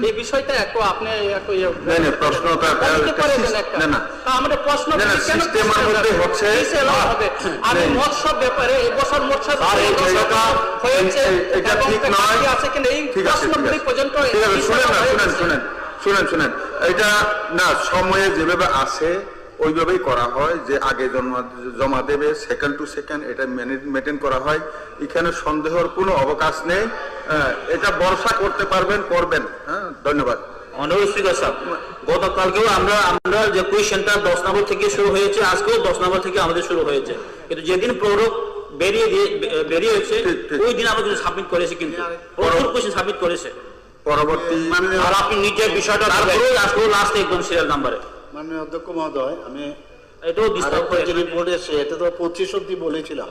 এই বিষয়টা একটু আপনি একটু প্রশ্নটা আমাদের প্রশ্ন সিস্টেমের মধ্যে হচ্ছে আমি মৎস্য ব্যাপারে এবছর মৎস্য হয়েছে এটা ঠিক নয় আছে কিনা এই প্রশ্নগুলি পর্যন্ত শুনেন এটা না সময়ে যেভাবে আসে ওইভাবেই করা হয় যে আগে জমা দেবে সেকেন্ড টু সেকেন্ড এটা মেনটেন করা হয় এখানে সন্দেহের কোনো অবকাশ নেই এটা ভরসা করতে পারবেন করবেন হ্যাঁ ধন্যবাদ অনারেবল স্পিকার সাহেব গতকালকেও আমরা যে কোয়েশ্চেনটা 10 নম্বর থেকে শুরু হয়েছে আজকেও 10 নম্বর থেকে আমাদের শুরু হয়েছে কিন্তু যেদিন প্রোডাক্ট বেরিয়েছে ওই দিন আমরা কিছু সাবমিট করেছি কিন্তু প্রচুর কোয়েশ্চেন সাবমিট করেছে পরবর্তী আর আপনি নিজের বিষয়টা আজকেও লাস্ট একদম সিরিয়াল নাম্বারে মাননীয় অধ্যক্ষ মহোদয় আমি এটাও ডিসকাস করেছি রিপোর্ট এসে এটা তো 25 অব্দি বলেছিলাম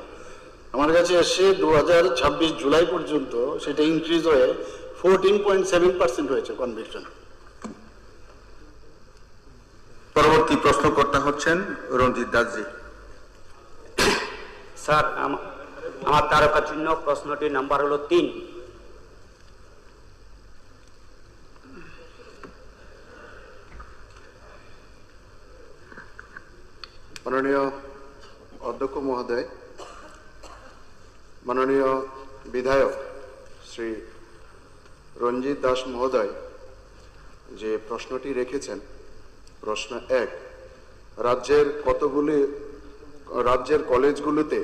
আমার কাছে এসে 2026 জুলাই পর্যন্ত সেটা ইনক্রিজ হয়ে 14.7% হয়েছে কনভিকশন। পরবর্তী প্রশ্নকর্তা হচ্ছেন রঞ্জিত দাসজি। স্যার আমার তারকা চিহ্ন প্রশ্নটির নাম্বার হলো 3। মাননীয় অধ্যক্ষ মহোদয়, মাননীয় বিধায়ক শ্রী রঞ্জিত দাস মহোদয় যে প্রশ্নটি রেখেছেন, প্রশ্ন 1, রাজ্যের কলেজগুলোতে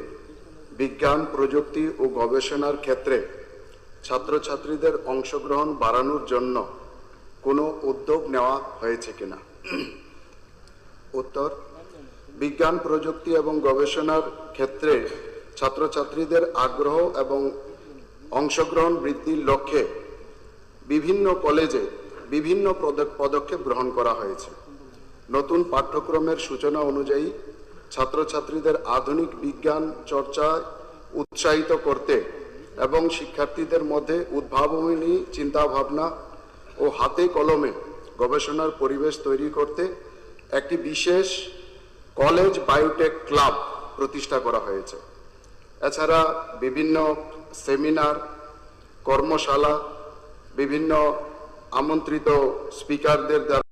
বিজ্ঞান প্রযুক্তি ও গবেষণার ক্ষেত্রে ছাত্রছাত্রীদের অংশগ্রহণ বাড়ানোর জন্য কোনো উদ্যোগ নেওয়া হয়েছে কিনা? উত্তর: বিজ্ঞান প্রযুক্তি এবং গবেষণার ক্ষেত্রে ছাত্রছাত্রীদের আগ্রহ এবং অংশগ্রহণ বৃদ্ধির লক্ষ্যে বিভিন্ন কলেজে বিভিন্ন পদক্ষেপ গ্রহণ করা হয়েছে। নতুন পাঠ্যক্রমের সূচনা অনুযায়ী ছাত্রছাত্রীদের আধুনিক বিজ্ঞান চর্চায় উৎসাহিত করতে এবং শিক্ষার্থীদের মধ্যে উদ্ভাবনী চিন্তাভাবনা ও হাতে কলমে গবেষণার পরিবেশ তৈরি করতে একটি বিশেষ কলেজ বায়োটেক ক্লাব প্রতিষ্ঠা করা হয়েছে। এছাড়া বিভিন্ন সেমিনার, কর্মশালা, বিভিন্ন আমন্ত্রিত স্পিকারদের দ্বারা